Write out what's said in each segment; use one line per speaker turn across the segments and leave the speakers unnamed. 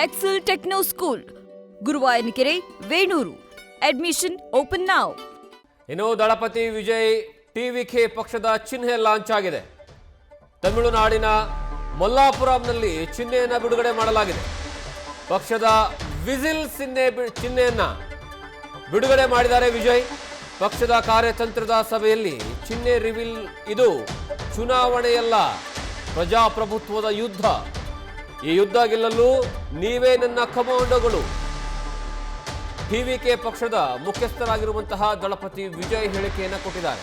Excel Techno School, Guruvayanakere, Venur. Admission open now.
ಇನ್ನು Thalapathy Vijay TVK ಪಕ್ಷದ ಚಿಹ್ನೆ ಲಾಂಚ್ ಆಗಿದೆ. ತಮಿಳುನಾಡಿನ ಮಲ್ಲಾಪುರಂನಲ್ಲಿ ಚಿಹ್ನೆಯನ್ನು ಬಿಡುಗಡೆ ಮಾಡಲಾಗಿದೆ. ಪಕ್ಷದ ವಿಜಿಲ್ ಚಿಹ್ನೆಯನ್ನ ಬಿಡುಗಡೆ ಮಾಡಿದ್ದಾರೆ ವಿಜಯ್. ಪಕ್ಷದ ಕಾರ್ಯತಂತ್ರದ ಸಭೆಯಲ್ಲಿ ಚಿಹ್ನೆ ರಿವೀಲ್. ಇದು ಚುನಾವಣೆಯಲ್ಲ, ಪ್ರಜಾಪ್ರಭುತ್ವದ ಯುದ್ಧ. ಈ ಯುದ್ಧ ಗೆಲ್ಲಲು ನೀವೇ ನನ್ನ ಕಮಾಂಡೋಗಳು. ಟಿವಿಕೆ ಪಕ್ಷದ ಮುಖ್ಯಸ್ಥರಾಗಿರುವಂತಹ ದಳಪತಿ ವಿಜಯ್ ಹೇಳಿಕೆಯನ್ನು ಕೊಟ್ಟಿದ್ದಾರೆ.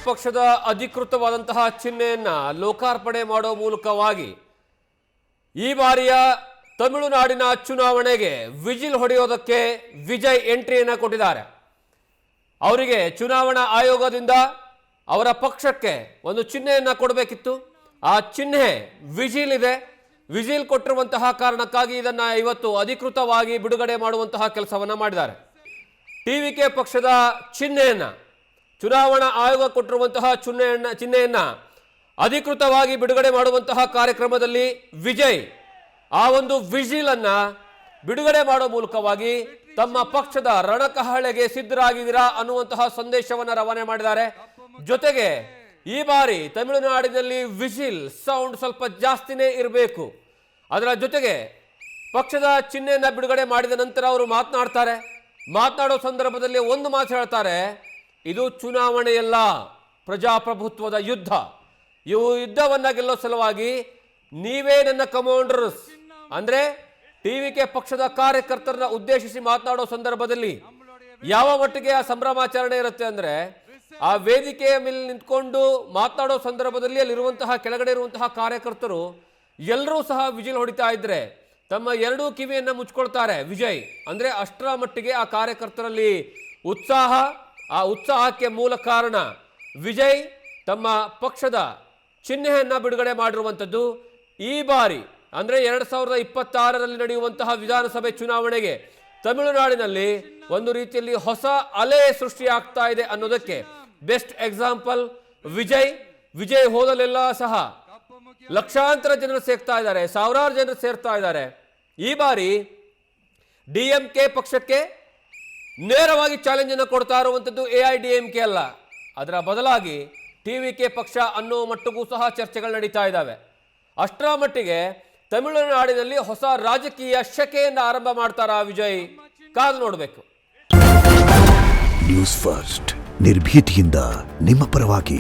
ಪಕ್ಷದ ಅಧಿಕೃತವಾದಂತಹ ಚಿಹ್ನೆಯನ್ನ ಲೋಕಾರ್ಪಣೆ ಮಾಡುವ ಮೂಲಕವಾಗಿ ಈ ಬಾರಿಯ ತಮಿಳುನಾಡಿನ ಚುನಾವಣೆಗೆ ವಿಜಿಲ್ ಹೊಡೆಯೋದಕ್ಕೆ ವಿಜಯ್ ಎಂಟ್ರಿಯನ್ನು ಕೊಟ್ಟಿದ್ದಾರೆ. ಅವರಿಗೆ ಚುನಾವಣಾ ಆಯೋಗದಿಂದ ಅವರ ಪಕ್ಷಕ್ಕೆ ಒಂದು ಚಿಹ್ನೆಯನ್ನ ಕೊಡಬೇಕಿತ್ತು. ಆ ಚಿಹ್ನೆ ವಿಜಿಲ್ ಇದೆ. ವಿಜಿಲ್ ಕೊಟ್ಟಿರುವಂತಹ ಕಾರಣಕ್ಕಾಗಿ ಇದನ್ನ ಇವತ್ತು ಅಧಿಕೃತವಾಗಿ ಬಿಡುಗಡೆ ಮಾಡುವಂತಹ ಕೆಲಸವನ್ನ ಮಾಡಿದ್ದಾರೆ. ಟಿವಿಕೆ ಪಕ್ಷದ ಚಿಹ್ನೆಯನ್ನ, ಚುನಾವಣಾ ಆಯೋಗ ಕೊಟ್ಟಿರುವಂತಹ ಚಿಹ್ನೆಯನ್ನ ಅಧಿಕೃತವಾಗಿ ಬಿಡುಗಡೆ ಮಾಡುವಂತಹ ಕಾರ್ಯಕ್ರಮದಲ್ಲಿ ವಿಜಯ್ ಆ ಒಂದು ವಿಜಿಲ್ ಅನ್ನ ಬಿಡುಗಡೆ ಮಾಡುವ ಮೂಲಕವಾಗಿ ತಮ್ಮ ಪಕ್ಷದ ರಣಕಹಳೆಗೆ ಸಿದ್ಧರಾಗಿದ್ದೀರಾ ಅನ್ನುವಂತಹ ಸಂದೇಶವನ್ನು ರವಾನೆ ಮಾಡಿದ್ದಾರೆ. ಜೊತೆಗೆ ಈ ಬಾರಿ ತಮಿಳುನಾಡಿನಲ್ಲಿ ವಿಜಿಲ್ ಸೌಂಡ್ ಸ್ವಲ್ಪ ಜಾಸ್ತಿನೇ ಇರಬೇಕು. ಅದರ ಜೊತೆಗೆ ಪಕ್ಷದ ಚಿಹ್ನೆಯನ್ನ ಬಿಡುಗಡೆ ಮಾಡಿದ ನಂತರ ಅವರು ಮಾತನಾಡೋ ಸಂದರ್ಭದಲ್ಲಿ ಒಂದು ಮಾತು ಹೇಳ್ತಾರೆ, ಇದು ಚುನಾವಣೆಯಲ್ಲ, ಪ್ರಜಾಪ್ರಭುತ್ವದ ಯುದ್ಧ. ಇವು ಯುದ್ಧವನ್ನ ಗೆಲ್ಲೋ ಸಲುವಾಗಿ ನೀವೇ ನನ್ನ ಕಮಾಂಡರ್ಸ್. ಅಂದ್ರೆ ಟಿವಿಕೆ ಪಕ್ಷದ ಕಾರ್ಯಕರ್ತರನ್ನ ಉದ್ದೇಶಿಸಿ ಮಾತನಾಡೋ ಸಂದರ್ಭದಲ್ಲಿ ಯಾವ ಮಟ್ಟಿಗೆ ಆ ಸಂಭ್ರಮಾಚರಣೆ ಇರುತ್ತೆ ಅಂದ್ರೆ, ಆ ವೇದಿಕೆಯ ಮೇಲೆ ನಿಂತ್ಕೊಂಡು ಮಾತನಾಡೋ ಸಂದರ್ಭದಲ್ಲಿ ಅಲ್ಲಿರುವಂತಹ ಕೆಳಗಡೆ ಇರುವಂತಹ ಕಾರ್ಯಕರ್ತರು ಎಲ್ಲರೂ ಸಹ ವಿಜಿಲ್ ಹೊಡಿತಾ ಇದ್ರೆ ತಮ್ಮ ಎರಡೂ ಕಿವಿಯನ್ನ ಮುಚ್ಕೊಳ್ತಾರೆ ವಿಜಯ್. ಅಂದ್ರೆ ಅಷ್ಟರ ಮಟ್ಟಿಗೆ ಆ ಕಾರ್ಯಕರ್ತರಲ್ಲಿ ಉತ್ಸಾಹ. ಆ ಉತ್ಸಾಹಕ್ಕೆ ಮೂಲ ಕಾರಣ ವಿಜಯ್ ತಮ್ಮ ಪಕ್ಷದ ಚಿಹ್ನೆಯನ್ನ ಬಿಡುಗಡೆ ಮಾಡಿರುವಂಥದ್ದು. ಈ ಬಾರಿ ಅಂದ್ರೆ 2026ರಲ್ಲಿ ನಡೆಯುವಂತಹ ವಿಧಾನಸಭೆ ಚುನಾವಣೆಗೆ ತಮಿಳುನಾಡಿನಲ್ಲಿ ಒಂದು ರೀತಿಯಲ್ಲಿ ಹೊಸ ಅಲೆ ಸೃಷ್ಟಿಯಾಗ್ತಾ ಇದೆ ಅನ್ನೋದಕ್ಕೆ ಬೆಸ್ಟ್ ಎಕ್ಸಾಂಪಲ್ ವಿಜಯ್ ಹೋದಲೆಲ್ಲ ಸಹ ಲಕ್ಷಾಂತರ ಜನರು ಸೇರ್ತಾ ಇದ್ದಾರೆ, ಸಾವಿರಾರು ಜನರು ಸೇರ್ತಾ ಇದ್ದಾರೆ. ಈ ಬಾರಿ ಡಿಎಂಕೆ ಪಕ್ಷಕ್ಕೆ ನೇರವಾಗಿ ಚಾಲೆಂಜ್ ಅನ್ನು ಕೊಡ್ತಾ ಇರುವಂಥದ್ದು ಎಐಡಿಎಂಕೆ ಅಲ್ಲ, ಅದರ ಬದಲಾಗಿ ಟಿವಿಕೆ ಪಕ್ಷ ಅನ್ನೋ ಮಟ್ಟಿಗೂ ಸಹ ಚರ್ಚೆಗಳು ನಡೀತಾ ಇದ್ದಾವೆ. ಅಷ್ಟರ ಮಟ್ಟಿಗೆ ತಮಿಳುನಾಡಿನಲ್ಲಿ ಹೊಸ ರಾಜಕೀಯ ಶಕೆಯನ್ನು ಆರಂಭ ಮಾಡ್ತಾರಾ ವಿಜಯ್? ಕಾದು ನೋಡಬೇಕು.
ನ್ಯೂಸ್ ಫಸ್ಟ್ ನಿರ್ಭೀತಿಯಿಂದ ನಿಮ್ಮ ಪರವಾಗಿ.